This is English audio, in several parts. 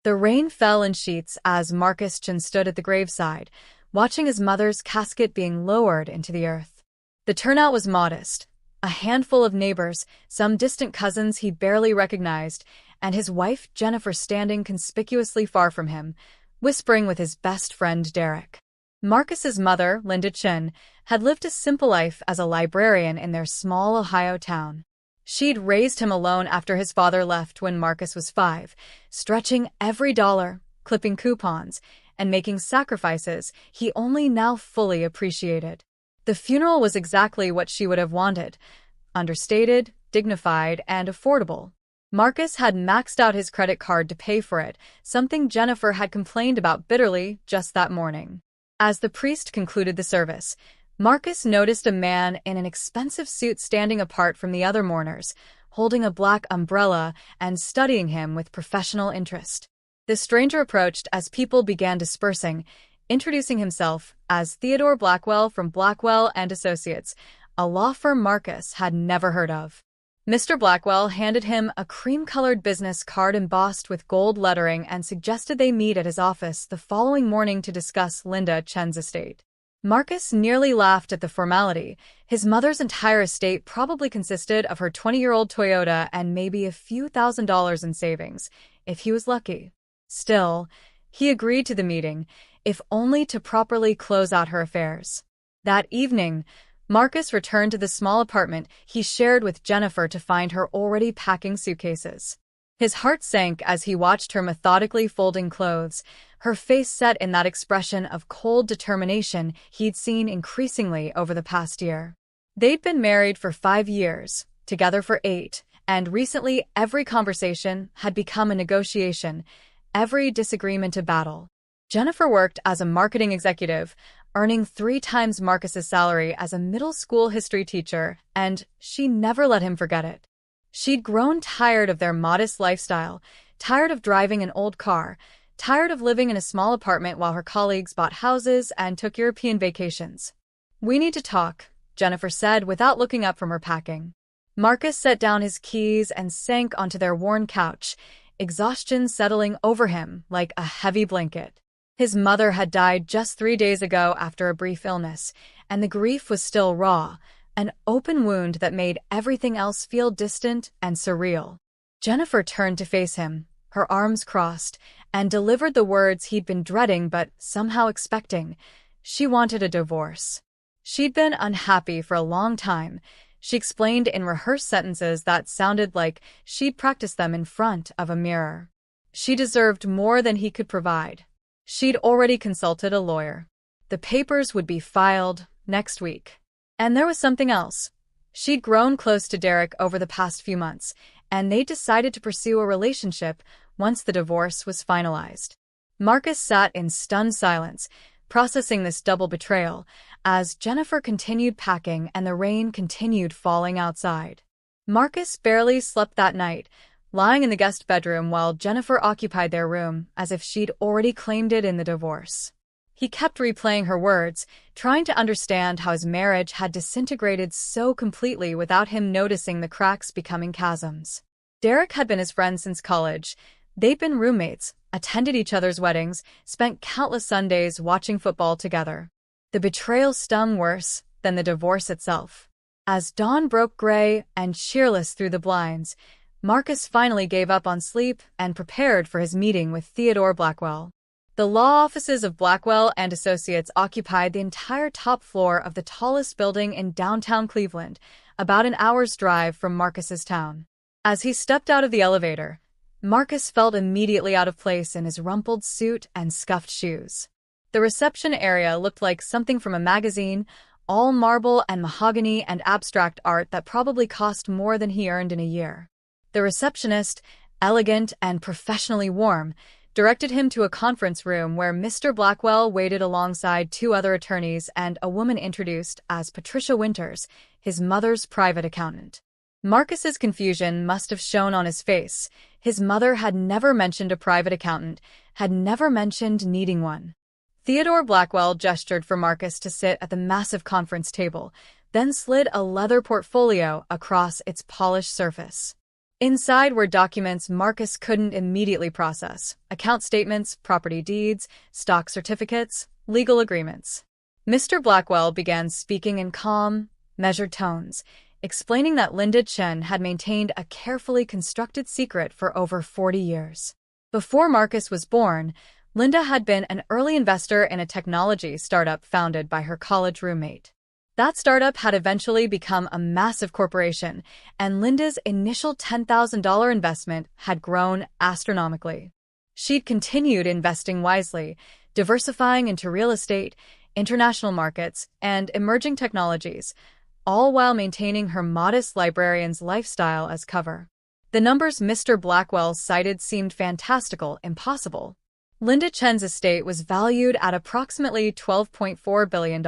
The rain fell in sheets as Marcus Chin stood at the graveside, watching his mother's casket being lowered into the earth. The turnout was modest. A handful of neighbors, some distant cousins he barely recognized, and his wife Jennifer standing conspicuously far from him, whispering with his best friend Derek. Marcus's mother, Linda Chin, had lived a simple life as a librarian in their small Ohio town. She'd raised him alone after his father left when Marcus was 5, stretching every dollar, clipping coupons, and making sacrifices he only now fully appreciated. The funeral was exactly what she would have wanted: understated, dignified, and affordable. Marcus had maxed out his credit card to pay for it, something Jennifer had complained about bitterly just that morning. As the priest concluded the service, Marcus noticed a man in an expensive suit standing apart from the other mourners, holding a black umbrella and studying him with professional interest. The stranger approached as people began dispersing, introducing himself as Theodore Blackwell from Blackwell and Associates, a law firm Marcus had never heard of. Mr. Blackwell handed him a cream-colored business card embossed with gold lettering and suggested they meet at his office the following morning to discuss Linda Chen's estate. Marcus nearly laughed at the formality. His mother's entire estate probably consisted of her 20-year-old Toyota and maybe a few $1,000s in savings, if he was lucky. Still, he agreed to the meeting, if only to properly close out her affairs. That evening, Marcus returned to the small apartment he shared with Jennifer to find her already packing suitcases. His heart sank as he watched her methodically folding clothes, her face set in that expression of cold determination he'd seen increasingly over the past year. They'd been married for 5 years, together for 8, and recently every conversation had become a negotiation, every disagreement a battle. Jennifer worked as a marketing executive, earning 3 times Marcus's salary as a middle school history teacher, and she never let him forget it. She'd grown tired of their modest lifestyle, tired of driving an old car, tired of living in a small apartment while her colleagues bought houses and took European vacations. "We need to talk," Jennifer said without looking up from her packing. Marcus set down his keys and sank onto their worn couch, exhaustion settling over him like a heavy blanket. His mother had died just 3 days ago after a brief illness, and the grief was still raw, an open wound that made everything else feel distant and surreal. Jennifer turned to face him, her arms crossed, and delivered the words he'd been dreading but somehow expecting. She wanted a divorce. She'd been unhappy for a long time. She explained in rehearsed sentences that sounded like she'd practiced them in front of a mirror. She deserved more than he could provide. She'd already consulted a lawyer. The papers would be filed next week. And there was something else. She'd grown close to Derek over the past few months, and they decided to pursue a relationship once the divorce was finalized. Marcus sat in stunned silence, processing this double betrayal, as Jennifer continued packing and the rain continued falling outside. Marcus barely slept that night, lying in the guest bedroom while Jennifer occupied their room as if she'd already claimed it in the divorce. He kept replaying her words, trying to understand how his marriage had disintegrated so completely without him noticing the cracks becoming chasms. Derek had been his friend since college. They'd been roommates, attended each other's weddings, spent countless Sundays watching football together. The betrayal stung worse than the divorce itself. As dawn broke gray and cheerless through the blinds, Marcus finally gave up on sleep and prepared for his meeting with Theodore Blackwell. The law offices of Blackwell and Associates occupied the entire top floor of the tallest building in downtown Cleveland, about an hour's drive from Marcus's town. As he stepped out of the elevator, Marcus felt immediately out of place in his rumpled suit and scuffed shoes. The reception area looked like something from a magazine, all marble and mahogany and abstract art that probably cost more than he earned in a year. The receptionist, elegant and professionally warm, directed him to a conference room where Mr. Blackwell waited alongside 2 other attorneys and a woman introduced as Patricia Winters, his mother's private accountant. Marcus's confusion must have shown on his face. His mother had never mentioned a private accountant, had never mentioned needing one. Theodore Blackwell gestured for Marcus to sit at the massive conference table, then slid a leather portfolio across its polished surface. Inside were documents Marcus couldn't immediately process: account statements, property deeds, stock certificates, legal agreements. Mr. Blackwell began speaking in calm, measured tones, explaining that Linda Chen had maintained a carefully constructed secret for over 40 years. Before Marcus was born, Linda had been an early investor in a technology startup founded by her college roommate. That startup had eventually become a massive corporation, and Linda's initial $10,000 investment had grown astronomically. She'd continued investing wisely, diversifying into real estate, international markets, and emerging technologies, all while maintaining her modest librarian's lifestyle as cover. The numbers Mr. Blackwell cited seemed fantastical, impossible. Linda Chen's estate was valued at approximately $12.4 billion.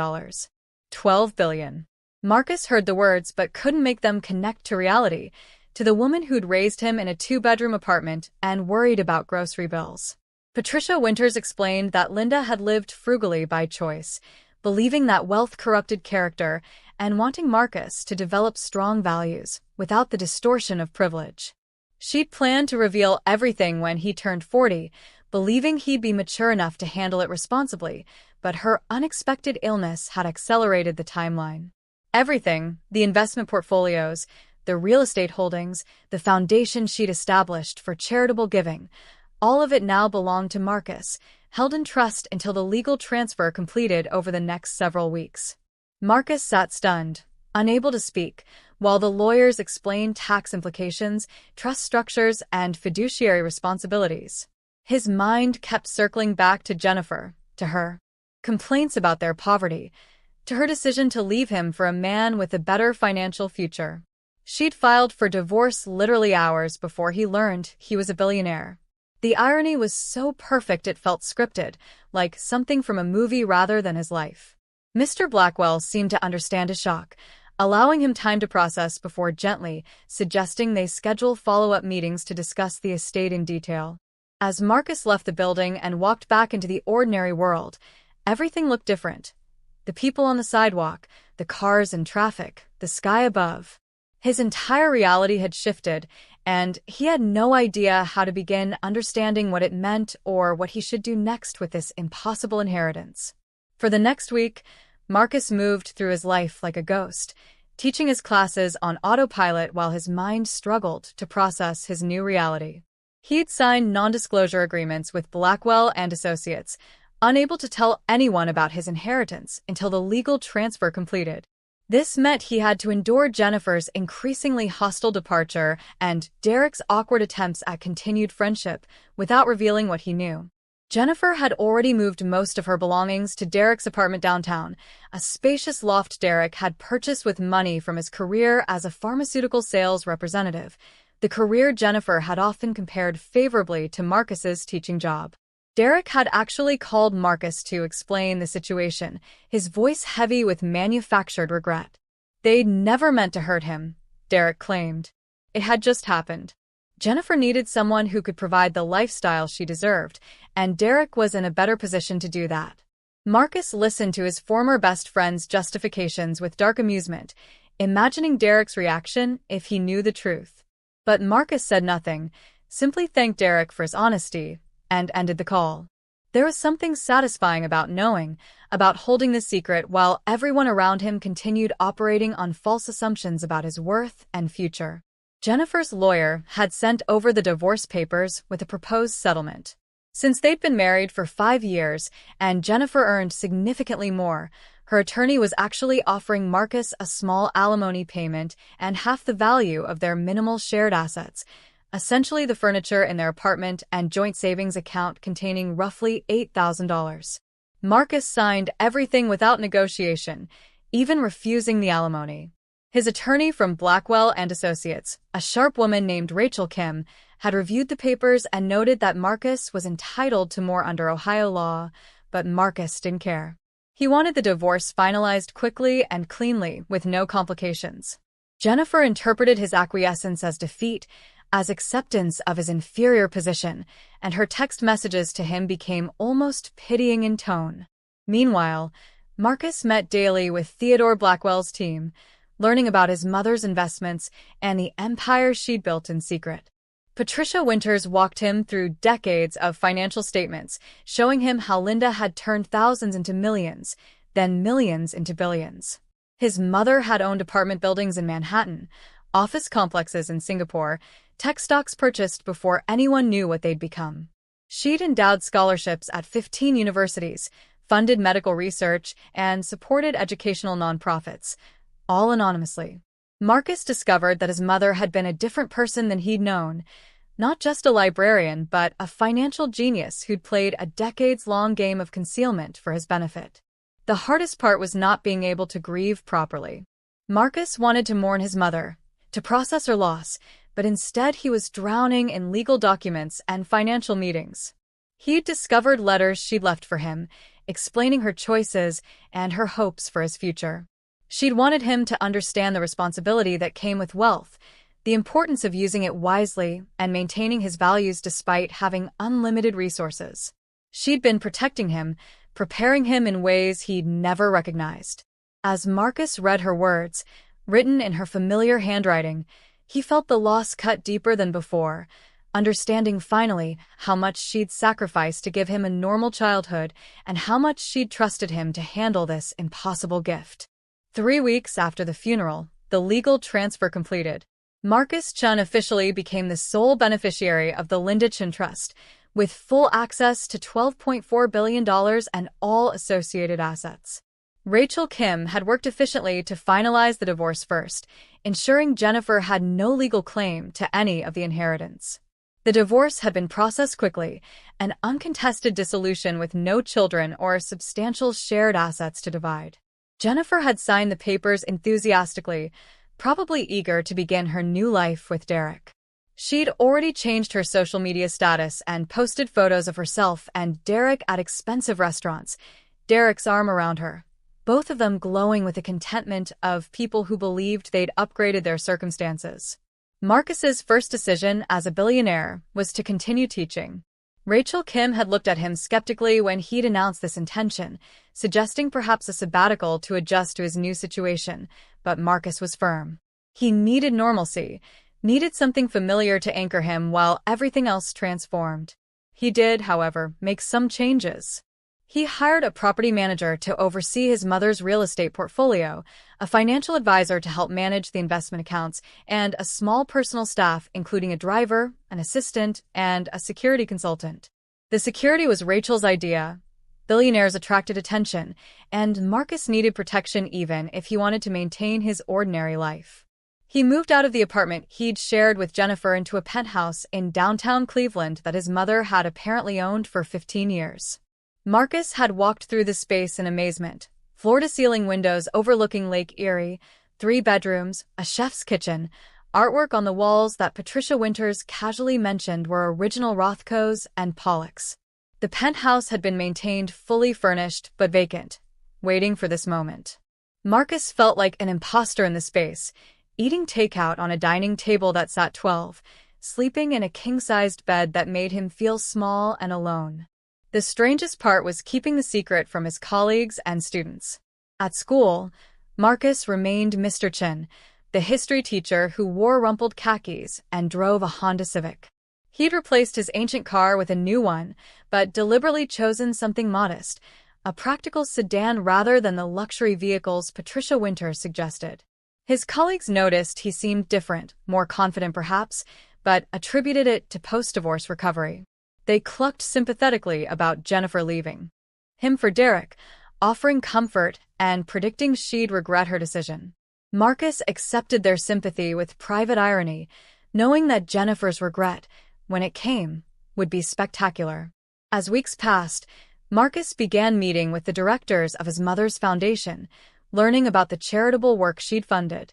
$12 billion. Marcus heard the words but couldn't make them connect to reality, to the woman who'd raised him in a two-bedroom apartment and worried about grocery bills. Patricia Winters explained that Linda had lived frugally by choice, believing that wealth corrupted character and wanting Marcus to develop strong values without the distortion of privilege. She'd planned to reveal everything when he turned 40, believing he'd be mature enough to handle it responsibly, but her unexpected illness had accelerated the timeline. Everything, the investment portfolios, the real estate holdings, the foundation she'd established for charitable giving, all of it now belonged to Marcus, held in trust until the legal transfer completed over the next several weeks. Marcus sat stunned, unable to speak, while the lawyers explained tax implications, trust structures, and fiduciary responsibilities. His mind kept circling back to Jennifer, to her complaints about their poverty, to her decision to leave him for a man with a better financial future. She'd filed for divorce literally hours before he learned he was a billionaire. The irony was so perfect it felt scripted, like something from a movie rather than his life. Mr. Blackwell seemed to understand his shock, allowing him time to process before gently suggesting they schedule follow-up meetings to discuss the estate in detail. As Marcus left the building and walked back into the ordinary world, everything looked different. The people on the sidewalk, the cars and traffic, the sky above. His entire reality had shifted, and he had no idea how to begin understanding what it meant or what he should do next with this impossible inheritance. For the next week, Marcus moved through his life like a ghost, teaching his classes on autopilot while his mind struggled to process his new reality. He'd signed non-disclosure agreements with Blackwell and Associates, unable to tell anyone about his inheritance until the legal transfer completed. This meant he had to endure Jennifer's increasingly hostile departure and Derek's awkward attempts at continued friendship without revealing what he knew. Jennifer had already moved most of her belongings to Derek's apartment downtown, a spacious loft Derek had purchased with money from his career as a pharmaceutical sales representative, the career Jennifer had often compared favorably to Marcus's teaching job. Derek had actually called Marcus to explain the situation, his voice heavy with manufactured regret. They'd never meant to hurt him, Derek claimed. It had just happened. Jennifer needed someone who could provide the lifestyle she deserved, and Derek was in a better position to do that. Marcus listened to his former best friend's justifications with dark amusement, imagining Derek's reaction if he knew the truth. But Marcus said nothing, simply thanked Derek for his honesty, and ended the call. There was something satisfying about knowing, about holding the secret while everyone around him continued operating on false assumptions about his worth and future. Jennifer's lawyer had sent over the divorce papers with a proposed settlement. Since they'd been married for 5 years and Jennifer earned significantly more, her attorney was actually offering Marcus a small alimony payment and half the value of their minimal shared assets, essentially the furniture in their apartment and joint savings account containing roughly $8,000. Marcus signed everything without negotiation, even refusing the alimony. His attorney from Blackwell and Associates, a sharp woman named Rachel Kim, had reviewed the papers and noted that Marcus was entitled to more under Ohio law, but Marcus didn't care. He wanted the divorce finalized quickly and cleanly, with no complications. Jennifer interpreted his acquiescence as defeat, as acceptance of his inferior position, and her text messages to him became almost pitying in tone. Meanwhile, Marcus met daily with Theodore Blackwell's team, learning about his mother's investments and the empire she'd built in secret. Patricia Winters walked him through decades of financial statements, showing him how Linda had turned thousands into millions, then millions into billions. His mother had owned apartment buildings in Manhattan, office complexes in Singapore, tech stocks purchased before anyone knew what they'd become. She'd endowed scholarships at 15 universities, funded medical research, and supported educational nonprofits, all anonymously. Marcus discovered that his mother had been a different person than he'd known, not just a librarian, but a financial genius who'd played a decades-long game of concealment for his benefit. The hardest part was not being able to grieve properly. Marcus wanted to mourn his mother, to process her loss, but instead he was drowning in legal documents and financial meetings. He'd discovered letters she'd left for him, explaining her choices and her hopes for his future. She'd wanted him to understand the responsibility that came with wealth, the importance of using it wisely and maintaining his values despite having unlimited resources. She'd been protecting him, preparing him in ways he'd never recognized. As Marcus read her words, written in her familiar handwriting, he felt the loss cut deeper than before, understanding finally how much she'd sacrificed to give him a normal childhood and how much she'd trusted him to handle this impossible gift. 3 weeks after the funeral, the legal transfer completed. Marcus Chun officially became the sole beneficiary of the Linda Chun Trust, with full access to $12.4 billion and all associated assets. Rachel Kim had worked efficiently to finalize the divorce first, ensuring Jennifer had no legal claim to any of the inheritance. The divorce had been processed quickly, an uncontested dissolution with no children or substantial shared assets to divide. Jennifer had signed the papers enthusiastically, probably eager to begin her new life with Derek. She'd already changed her social media status and posted photos of herself and Derek at expensive restaurants, Derek's arm around her, both of them glowing with the contentment of people who believed they'd upgraded their circumstances. Marcus's first decision as a billionaire was to continue teaching. Rachel Kim had looked at him skeptically when he'd announced this intention, suggesting perhaps a sabbatical to adjust to his new situation, but Marcus was firm. He needed normalcy, needed something familiar to anchor him while everything else transformed. He did, however, make some changes. He hired a property manager to oversee his mother's real estate portfolio, a financial advisor to help manage the investment accounts, and a small personal staff including a driver, an assistant, and a security consultant. The security was Rachel's idea. Billionaires attracted attention, and Marcus needed protection even if he wanted to maintain his ordinary life. He moved out of the apartment he'd shared with Jennifer into a penthouse in downtown Cleveland that his mother had apparently owned for 15 years. Marcus had walked through the space in amazement. Floor-to-ceiling windows overlooking Lake Erie, 3 bedrooms, a chef's kitchen, artwork on the walls that Patricia Winters casually mentioned were original Rothkos and Pollocks. The penthouse had been maintained fully furnished but vacant, waiting for this moment. Marcus felt like an imposter in the space, eating takeout on a dining table that sat 12, sleeping in a king-sized bed that made him feel small and alone. The strangest part was keeping the secret from his colleagues and students. At school, Marcus remained Mr. Chin, the history teacher who wore rumpled khakis and drove a Honda Civic. He'd replaced his ancient car with a new one, but deliberately chosen something modest, a practical sedan rather than the luxury vehicles Patricia Winters suggested. His colleagues noticed he seemed different, more confident perhaps, but attributed it to post-divorce recovery. They clucked sympathetically about Jennifer leaving him for Derek, offering comfort and predicting she'd regret her decision. Marcus accepted their sympathy with private irony, knowing that Jennifer's regret, when it came, would be spectacular. As weeks passed, Marcus began meeting with the directors of his mother's foundation, learning about the charitable work she'd funded.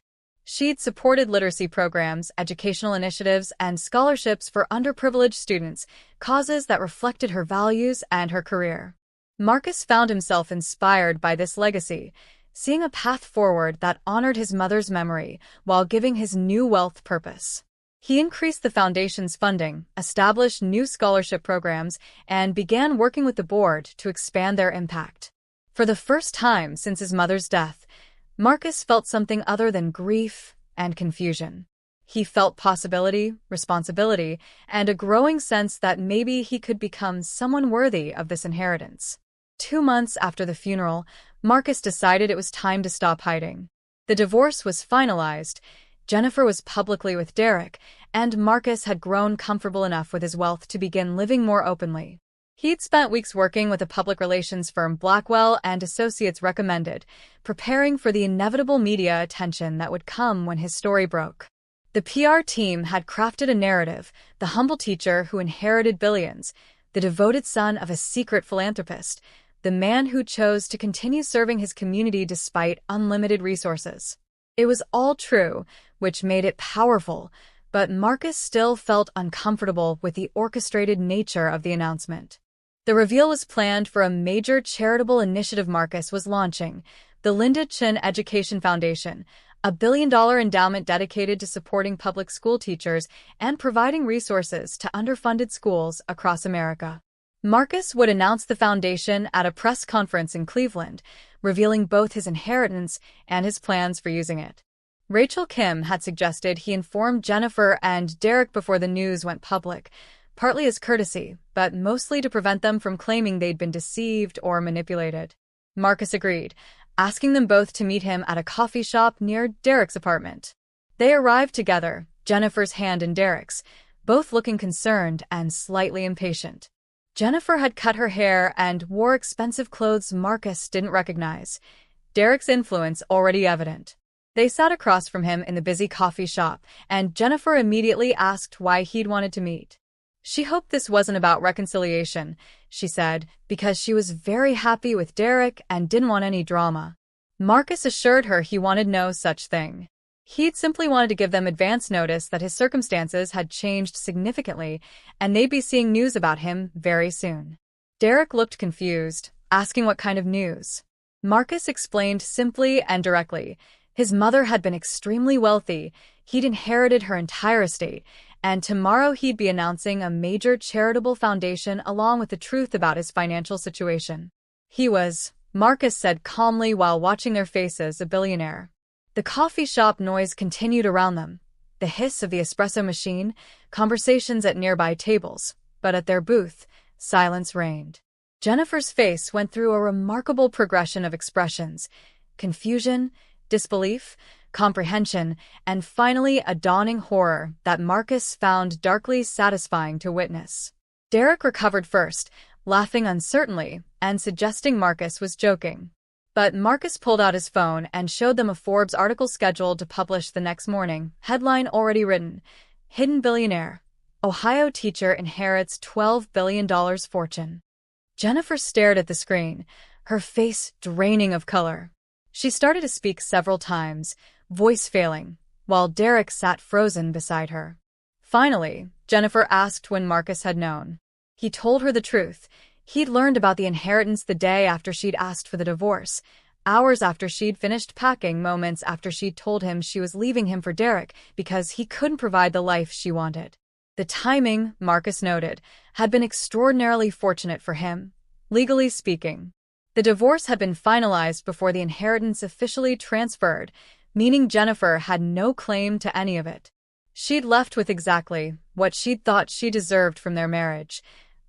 She'd supported literacy programs, educational initiatives, and scholarships for underprivileged students, causes that reflected her values and her career. Marcus found himself inspired by this legacy, seeing a path forward that honored his mother's memory while giving his new wealth purpose. He increased the foundation's funding, established new scholarship programs, and began working with the board to expand their impact. For the first time since his mother's death, Marcus felt something other than grief and confusion. He felt possibility, responsibility, and a growing sense that maybe he could become someone worthy of this inheritance. 2 months after the funeral, Marcus decided it was time to stop hiding. The divorce was finalized, Jennifer was publicly with Derek, and Marcus had grown comfortable enough with his wealth to begin living more openly. He'd spent weeks working with a public relations firm Blackwell and Associates recommended, preparing for the inevitable media attention that would come when his story broke. The PR team had crafted a narrative: the humble teacher who inherited billions, the devoted son of a secret philanthropist, the man who chose to continue serving his community despite unlimited resources. It was all true, which made it powerful, but Marcus still felt uncomfortable with the orchestrated nature of the announcement. The reveal was planned for a major charitable initiative Marcus was launching, the Linda Chin Education Foundation, a billion-dollar endowment dedicated to supporting public school teachers and providing resources to underfunded schools across America. Marcus would announce the foundation at a press conference in Cleveland, revealing both his inheritance and his plans for using it. Rachel Kim had suggested he inform Jennifer and Derek before the news went public, partly as courtesy, but mostly to prevent them from claiming they'd been deceived or manipulated. Marcus agreed, asking them both to meet him at a coffee shop near Derek's apartment. They arrived together, Jennifer's hand in Derek's, both looking concerned and slightly impatient. Jennifer had cut her hair and wore expensive clothes Marcus didn't recognize, Derek's influence already evident. They sat across from him in the busy coffee shop, and Jennifer immediately asked why he'd wanted to meet. She hoped this wasn't about reconciliation, she said, because she was very happy with Derek and didn't want any drama. Marcus assured her he wanted no such thing. He'd simply wanted to give them advance notice that his circumstances had changed significantly, and they'd be seeing news about him very soon. Derek looked confused, asking what kind of news. Marcus explained simply and directly. His mother had been extremely wealthy, he'd inherited her entire estate, and tomorrow he'd be announcing a major charitable foundation along with the truth about his financial situation. He was, Marcus said calmly while watching their faces, a billionaire. The coffee shop noise continued around them, the hiss of the espresso machine, conversations at nearby tables, but at their booth, silence reigned. Jennifer's face went through a remarkable progression of expressions: confusion, disbelief, comprehension, and finally a dawning horror that Marcus found darkly satisfying to witness. Derek recovered first, laughing uncertainly and suggesting Marcus was joking. But Marcus pulled out his phone and showed them a Forbes article scheduled to publish the next morning, headline already written: Hidden Billionaire. Ohio teacher inherits $12 billion fortune. Jennifer stared at the screen, her face draining of color. She started to speak several times, voice failing, while Derek sat frozen beside her. Finally, Jennifer asked when Marcus had known. He told her the truth. He'd learned about the inheritance the day after she'd asked for the divorce, hours after she'd finished packing, moments after she'd told him she was leaving him for Derek because he couldn't provide the life she wanted. The timing, Marcus noted, had been extraordinarily fortunate for him, legally speaking. The divorce had been finalized before the inheritance officially transferred, meaning Jennifer had no claim to any of it. She'd left with exactly what she'd thought she deserved from their marriage: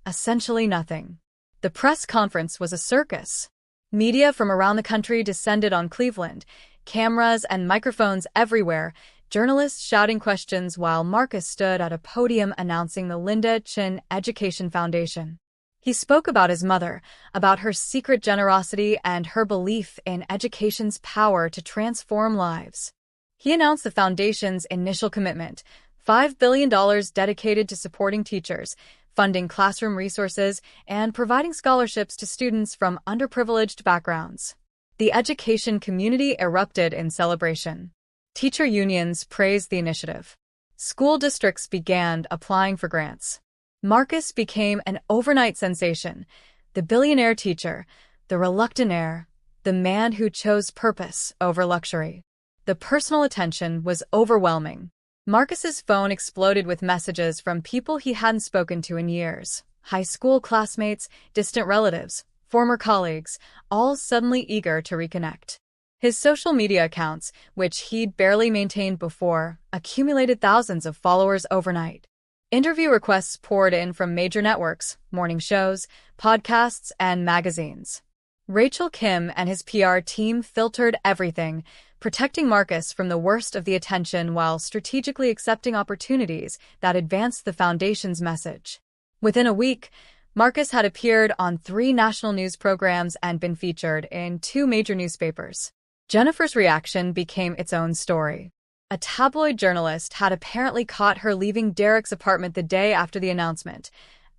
essentially nothing. The press conference was a circus. Media from around the country descended on Cleveland, cameras and microphones everywhere, journalists shouting questions while Marcus stood at a podium announcing the Linda Chin Education Foundation. He spoke about his mother, about her secret generosity and her belief in education's power to transform lives. He announced the foundation's initial commitment: $5 billion dedicated to supporting teachers, funding classroom resources, and providing scholarships to students from underprivileged backgrounds. The education community erupted in celebration. Teacher unions praised the initiative. School districts began applying for grants. Marcus became an overnight sensation: the billionaire teacher, the reluctant heir, the man who chose purpose over luxury. The personal attention was overwhelming. Marcus's phone exploded with messages from people he hadn't spoken to in years: high school classmates, distant relatives, former colleagues, all suddenly eager to reconnect. His social media accounts, which he'd barely maintained before, accumulated thousands of followers overnight. Interview requests poured in from major networks, morning shows, podcasts, and magazines. Rachel Kim and his PR team filtered everything, protecting Marcus from the worst of the attention while strategically accepting opportunities that advanced the Foundation's message. Within a week, Marcus had appeared on 3 national news programs and been featured in 2 major newspapers. Jennifer's reaction became its own story. A tabloid journalist had apparently caught her leaving Derek's apartment the day after the announcement,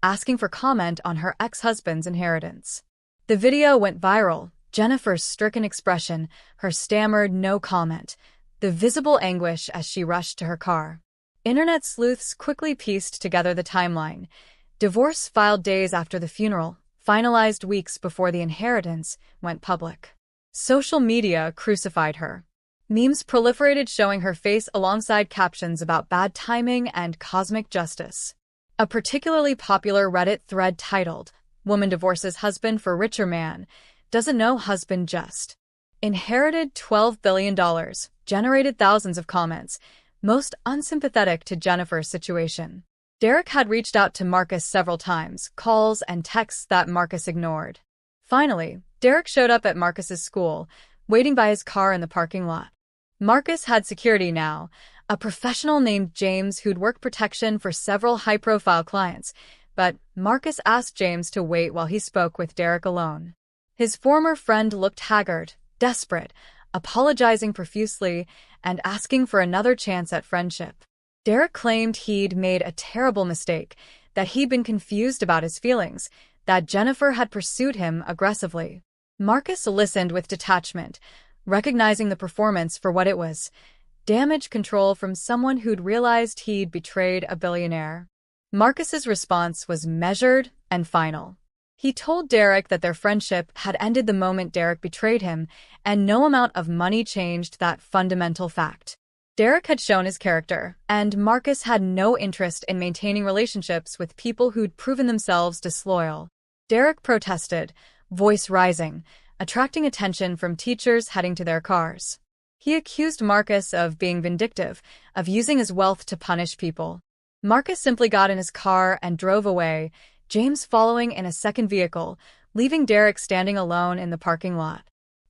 asking for comment on her ex-husband's inheritance. The video went viral, Jennifer's stricken expression, her stammered no comment, the visible anguish as she rushed to her car. Internet sleuths quickly pieced together the timeline. Divorce filed days after the funeral, finalized weeks before the inheritance went public. Social media crucified her. Memes proliferated showing her face alongside captions about bad timing and cosmic justice. A particularly popular Reddit thread titled, "Woman Divorces Husband for Richer Man, Doesn't Know Husband Just" inherited $12 billion, generated thousands of comments, most unsympathetic to Jennifer's situation. Derek had reached out to Marcus several times, calls and texts that Marcus ignored. Finally, Derek showed up at Marcus's school, waiting by his car in the parking lot. Marcus had security now, a professional named James who'd worked protection for several high-profile clients, but Marcus asked James to wait while he spoke with Derek alone. His former friend looked haggard, desperate, apologizing profusely, and asking for another chance at friendship. Derek claimed he'd made a terrible mistake, that he'd been confused about his feelings, that Jennifer had pursued him aggressively. Marcus listened with detachment, recognizing the performance for what it was, damage control from someone who'd realized he'd betrayed a billionaire. Marcus's response was measured and final. He told Derek that their friendship had ended the moment Derek betrayed him, and no amount of money changed that fundamental fact. Derek had shown his character, and Marcus had no interest in maintaining relationships with people who'd proven themselves disloyal. Derek protested, voice rising, attracting attention from teachers heading to their cars. He accused Marcus of being vindictive, of using his wealth to punish people. Marcus simply got in his car and drove away, James following in a second vehicle, leaving Derek standing alone in the parking lot.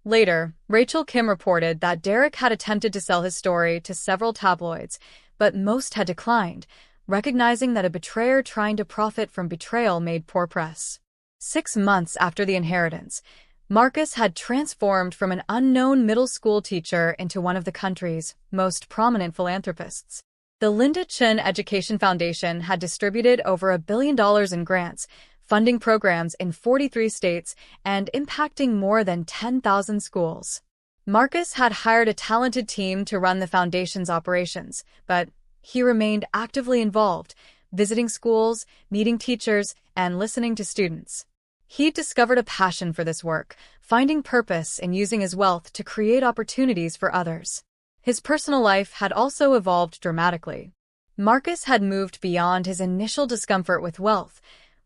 Later, Rachel Kim reported that Derek had attempted to sell his story to several tabloids, but most had declined, recognizing that a betrayer trying to profit from betrayal made poor press. 6 months after the inheritance, Marcus had transformed from an unknown middle school teacher into one of the country's most prominent philanthropists. The Linda Chin Education Foundation had distributed over $1 billion in grants, funding programs in 43 states and impacting more than 10,000 schools. Marcus had hired a talented team to run the foundation's operations, but he remained actively involved, visiting schools, meeting teachers, and listening to students. He discovered a passion for this work, finding purpose in using his wealth to create opportunities for others. His personal life had also evolved dramatically. Marcus had moved beyond his initial discomfort with wealth,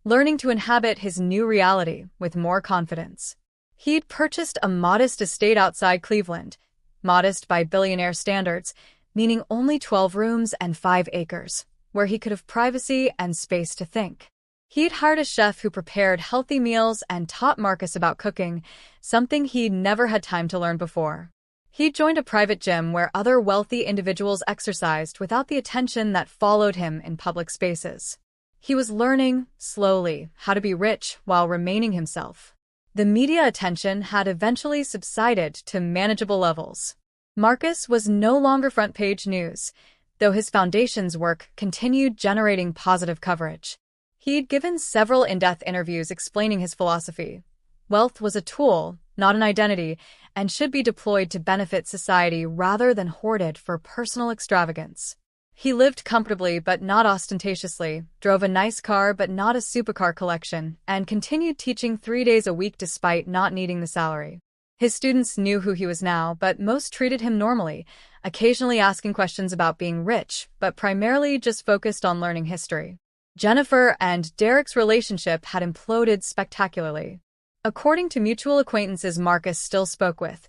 learning to inhabit his new reality with more confidence. He'd purchased a modest estate outside Cleveland, modest by billionaire standards, meaning only 12 rooms and 5 acres, where he could have privacy and space to think. He'd hired a chef who prepared healthy meals and taught Marcus about cooking, something he'd never had time to learn before. He'd joined a private gym where other wealthy individuals exercised without the attention that followed him in public spaces. He was learning, slowly, how to be rich while remaining himself. The media attention had eventually subsided to manageable levels. Marcus was no longer front-page news, though his foundation's work continued generating positive coverage. He'd given several in-depth interviews explaining his philosophy. Wealth was a tool, not an identity, and should be deployed to benefit society rather than hoarded for personal extravagance. He lived comfortably but not ostentatiously, drove a nice car but not a supercar collection, and continued teaching 3 days a week despite not needing the salary. His students knew who he was now, but most treated him normally, occasionally asking questions about being rich, but primarily just focused on learning history. Jennifer and Derek's relationship had imploded spectacularly. According to mutual acquaintances Marcus still spoke with,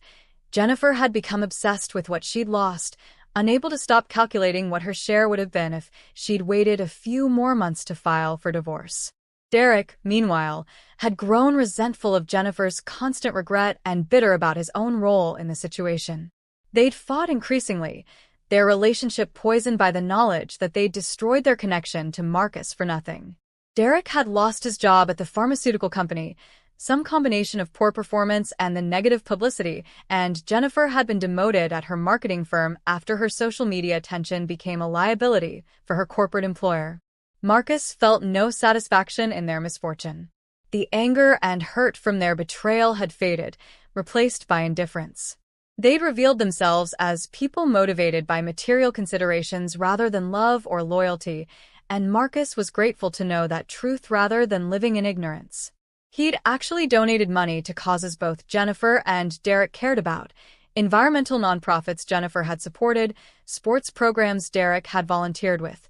Jennifer had become obsessed with what she'd lost, unable to stop calculating what her share would have been if she'd waited a few more months to file for divorce. Derek, meanwhile, had grown resentful of Jennifer's constant regret and bitter about his own role in the situation. They'd fought increasingly, their relationship poisoned by the knowledge that they'd destroyed their connection to Marcus for nothing. Derek had lost his job at the pharmaceutical company, some combination of poor performance and the negative publicity, and Jennifer had been demoted at her marketing firm after her social media attention became a liability for her corporate employer. Marcus felt no satisfaction in their misfortune. The anger and hurt from their betrayal had faded, replaced by indifference. They'd revealed themselves as people motivated by material considerations rather than love or loyalty, and Marcus was grateful to know that truth rather than living in ignorance. He'd actually donated money to causes both Jennifer and Derek cared about: environmental nonprofits Jennifer had supported, sports programs Derek had volunteered with.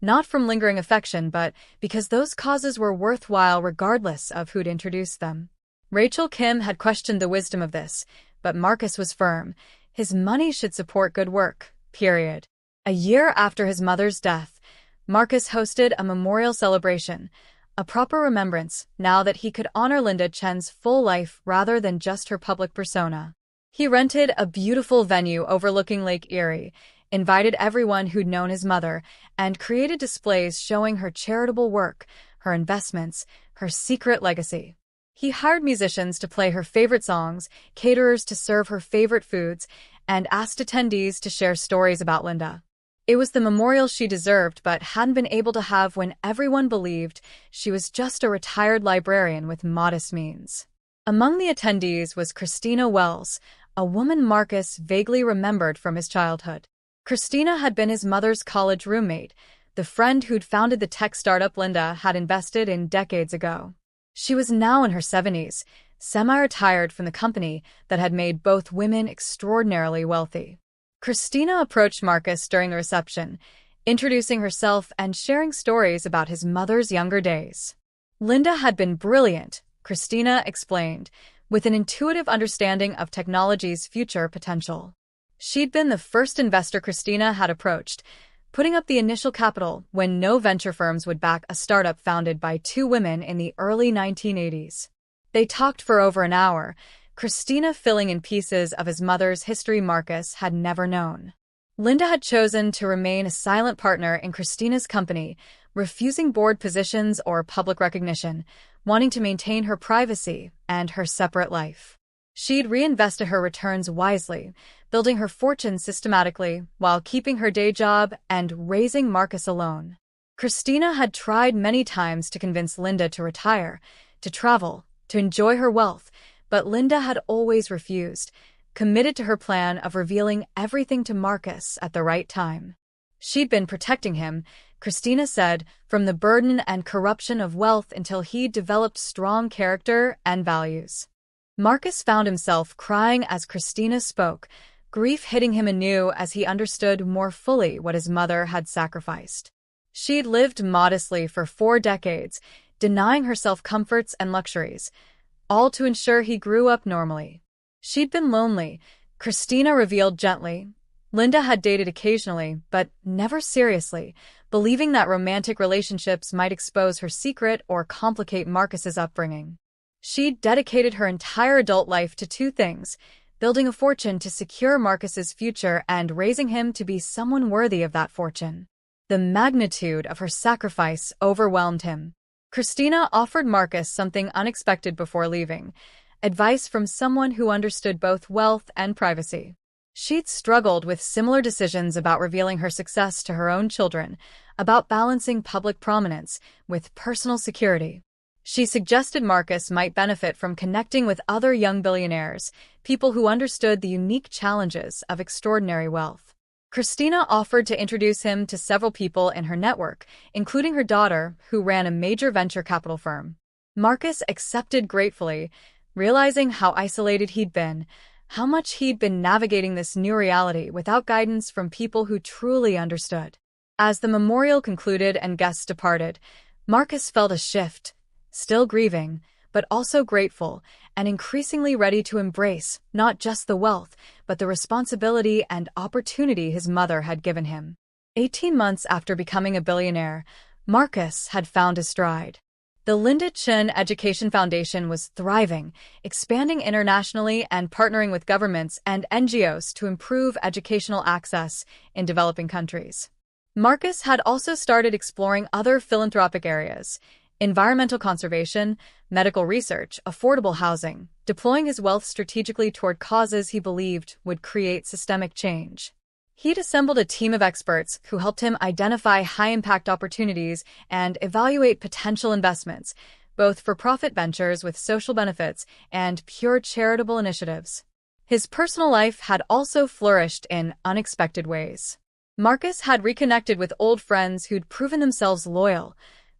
Not from lingering affection, but because those causes were worthwhile regardless of who'd introduced them. Rachel Kim had questioned the wisdom of this, but Marcus was firm. His money should support good work, period. A year after his mother's death, Marcus hosted a memorial celebration, a proper remembrance, now that he could honor Linda Chen's full life rather than just her public persona. He rented a beautiful venue overlooking Lake Erie, invited everyone who'd known his mother, and created displays showing her charitable work, her investments, her secret legacy. He hired musicians to play her favorite songs, caterers to serve her favorite foods, and asked attendees to share stories about Linda. It was the memorial she deserved but hadn't been able to have when everyone believed she was just a retired librarian with modest means. Among the attendees was Christina Wells, a woman Marcus vaguely remembered from his childhood. Christina had been his mother's college roommate, the friend who'd founded the tech startup Linda had invested in decades ago. She was now in her 70s, semi-retired from the company that had made both women extraordinarily wealthy. Christina approached Marcus during the reception, introducing herself and sharing stories about his mother's younger days. Linda had been brilliant, Christina explained, with an intuitive understanding of technology's future potential. She'd been the first investor Christina had approached, putting up the initial capital when no venture firms would back a startup founded by two women in the early 1980s. They talked for over an hour, Christina filling in pieces of his mother's history Marcus had never known. Linda had chosen to remain a silent partner in Christina's company, refusing board positions or public recognition, wanting to maintain her privacy and her separate life. She'd reinvested her returns wisely, building her fortune systematically while keeping her day job and raising Marcus alone. Christina had tried many times to convince Linda to retire, to travel, to enjoy her wealth, but Linda had always refused, committed to her plan of revealing everything to Marcus at the right time. She'd been protecting him, Christina said, from the burden and corruption of wealth until he'd developed strong character and values. Marcus found himself crying as Christina spoke, grief hitting him anew as he understood more fully what his mother had sacrificed. She'd lived modestly for 4 decades, denying herself comforts and luxuries, all to ensure he grew up normally. She'd been lonely, Christina revealed gently. Linda had dated occasionally, but never seriously, believing that romantic relationships might expose her secret or complicate Marcus's upbringing. She'd dedicated her entire adult life to 2 things: building a fortune to secure Marcus's future and raising him to be someone worthy of that fortune. The magnitude of her sacrifice overwhelmed him. Christina offered Marcus something unexpected before leaving: advice from someone who understood both wealth and privacy. She'd struggled with similar decisions about revealing her success to her own children, about balancing public prominence with personal security. She suggested Marcus might benefit from connecting with other young billionaires, people who understood the unique challenges of extraordinary wealth. Christina offered to introduce him to several people in her network, including her daughter, who ran a major venture capital firm. Marcus accepted gratefully, realizing how isolated he'd been, how much he'd been navigating this new reality without guidance from people who truly understood. As the memorial concluded and guests departed, Marcus felt a shift, still grieving, but also grateful and increasingly ready to embrace not just the wealth, but the responsibility and opportunity his mother had given him. 18 months after becoming a billionaire, Marcus had found his stride. The Linda Chen Education Foundation was thriving, expanding internationally and partnering with governments and NGOs to improve educational access in developing countries. Marcus had also started exploring other philanthropic areas: environmental conservation, medical research, affordable housing, deploying his wealth strategically toward causes he believed would create systemic change. He'd assembled a team of experts who helped him identify high-impact opportunities and evaluate potential investments, both for-profit ventures with social benefits and pure charitable initiatives. His personal life had also flourished in unexpected ways. Marcus had reconnected with old friends who'd proven themselves loyal,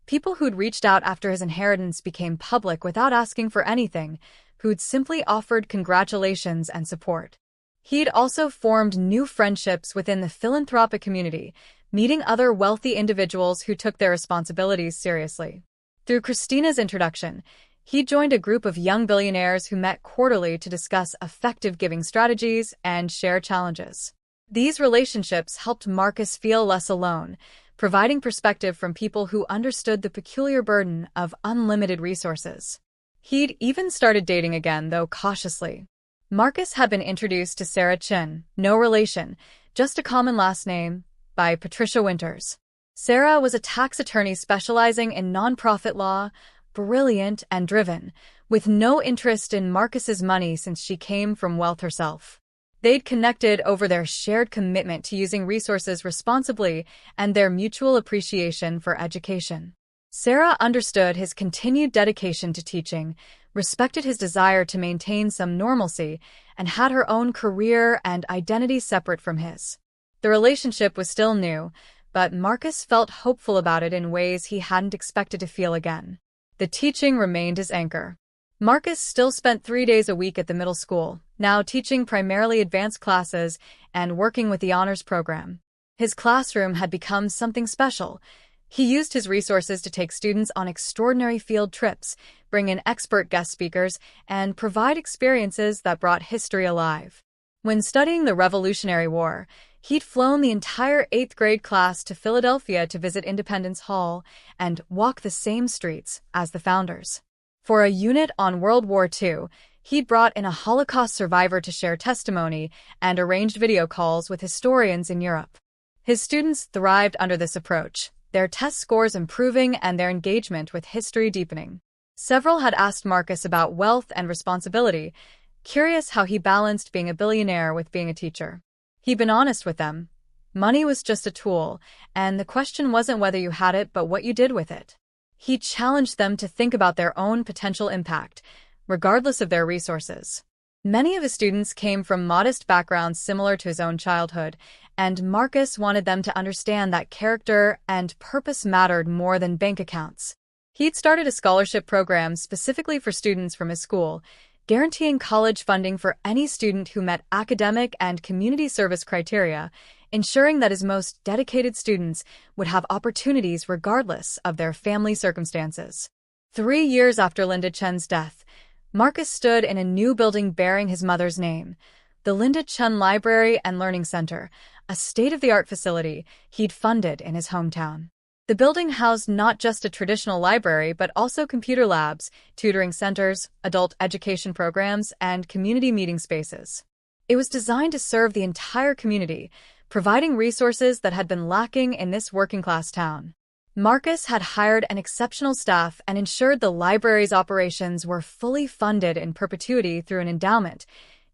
people who'd reached out after his inheritance became public without asking for anything, who'd simply offered congratulations and support. He'd also formed new friendships within the philanthropic community, meeting other wealthy individuals who took their responsibilities seriously. Through Christina's introduction, he joined a group of young billionaires who met quarterly to discuss effective giving strategies and share challenges. These relationships helped Marcus feel less alone, providing perspective from people who understood the peculiar burden of unlimited resources. He'd even started dating again, though cautiously. Marcus had been introduced to Sarah Chen, no relation, just a common last name, by Patricia Winters. Sarah was a tax attorney specializing in nonprofit law, brilliant and driven, with no interest in Marcus's money since she came from wealth herself. They'd connected over their shared commitment to using resources responsibly and their mutual appreciation for education. Sarah understood his continued dedication to teaching, respected his desire to maintain some normalcy, and had her own career and identity separate from his. The relationship was still new, but Marcus felt hopeful about it in ways he hadn't expected to feel again. The teaching remained his anchor. Marcus still spent 3 days a week at the middle school, now teaching primarily advanced classes and working with the honors program. His classroom had become something special. He used his resources to take students on extraordinary field trips, bring in expert guest speakers, and provide experiences that brought history alive. When studying the Revolutionary War, he'd flown the entire 8th grade class to Philadelphia to visit Independence Hall and walk the same streets as the founders. For a unit on World War II, he'd brought in a Holocaust survivor to share testimony and arranged video calls with historians in Europe. His students thrived under this approach, their test scores improving and their engagement with history deepening. Several had asked Marcus about wealth and responsibility, curious how he balanced being a billionaire with being a teacher. He'd been honest with them. Money was just a tool, and the question wasn't whether you had it but what you did with it. He challenged them to think about their own potential impact, regardless of their resources. Many of his students came from modest backgrounds similar to his own childhood, and Marcus wanted them to understand that character and purpose mattered more than bank accounts. He'd started a scholarship program specifically for students from his school, guaranteeing college funding for any student who met academic and community service criteria, ensuring that his most dedicated students would have opportunities regardless of their family circumstances. 3 years after Linda Chen's death, Marcus stood in a new building bearing his mother's name, the Linda Chen Library and Learning Center, a state-of-the-art facility he'd funded in his hometown. The building housed not just a traditional library but also computer labs, tutoring centers, adult education programs, and community meeting spaces. It was designed to serve the entire community, providing resources that had been lacking in this working-class town. Marcus had hired an exceptional staff and ensured the library's operations were fully funded in perpetuity through an endowment,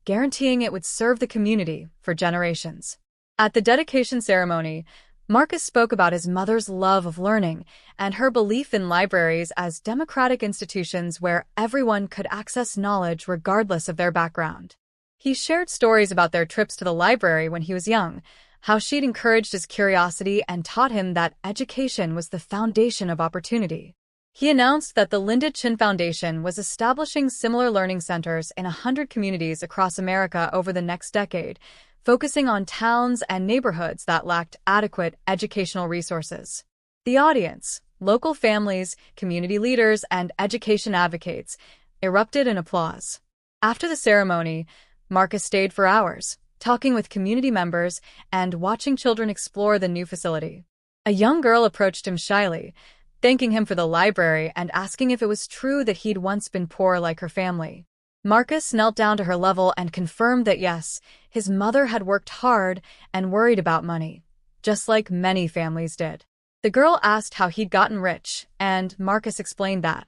guaranteeing it would serve the community for generations. At the dedication ceremony, Marcus spoke about his mother's love of learning and her belief in libraries as democratic institutions where everyone could access knowledge regardless of their background. He shared stories about their trips to the library when he was young, how she'd encouraged his curiosity and taught him that education was the foundation of opportunity. He announced that the Linda Chen Foundation was establishing similar learning centers in 100 communities across America over the next decade, focusing on towns and neighborhoods that lacked adequate educational resources. The audience, Local families, community leaders, and education advocates erupted in applause. After the ceremony, Marcus stayed for hours, talking with community members and watching children explore the new facility. A young girl approached him shyly, thanking him for the library and asking if it was true that he'd once been poor like her family. Marcus knelt down to her level and confirmed that yes, his mother had worked hard and worried about money, just like many families did. The girl asked how he'd gotten rich, and Marcus explained that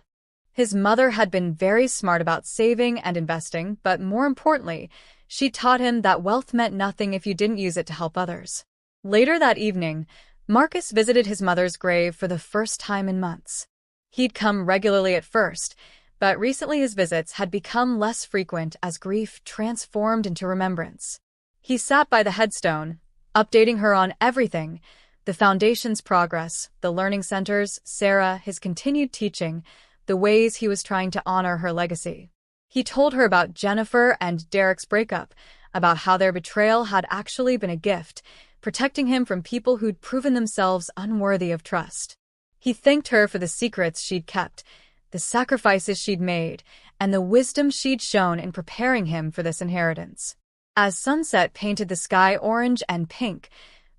his mother had been very smart about saving and investing, but more importantly, she taught him that wealth meant nothing if you didn't use it to help others. Later that evening, Marcus visited his mother's grave for the first time in months. He'd come regularly at first, but recently his visits had become less frequent as grief transformed into remembrance. He sat by the headstone, updating her on everything: the foundation's progress, the learning centers, Sarah, his continued teaching, the ways he was trying to honor her legacy. He told her about Jennifer and Derek's breakup, about how their betrayal had actually been a gift, protecting him from people who'd proven themselves unworthy of trust. He thanked her for the secrets she'd kept, the sacrifices she'd made, and the wisdom she'd shown in preparing him for this inheritance. As sunset painted the sky orange and pink,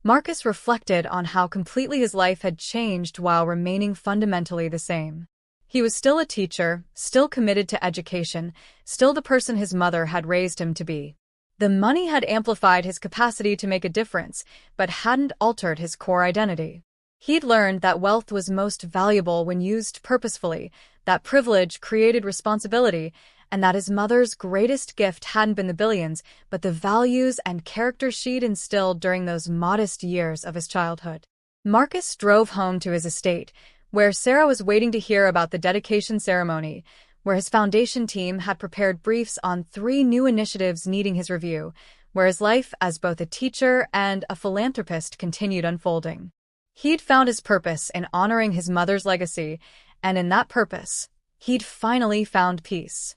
Marcus reflected on how completely his life had changed while remaining fundamentally the same. He was still a teacher, still committed to education, still the person his mother had raised him to be. The money had amplified his capacity to make a difference, but hadn't altered his core identity. He'd learned that wealth was most valuable when used purposefully, that privilege created responsibility, and that his mother's greatest gift hadn't been the billions, but the values and character she'd instilled during those modest years of his childhood. Marcus drove home to his estate, where Sarah was waiting to hear about the dedication ceremony, where his foundation team had prepared briefs on 3 new initiatives needing his review, where his life as both a teacher and a philanthropist continued unfolding. He'd found his purpose in honoring his mother's legacy, and in that purpose, he'd finally found peace.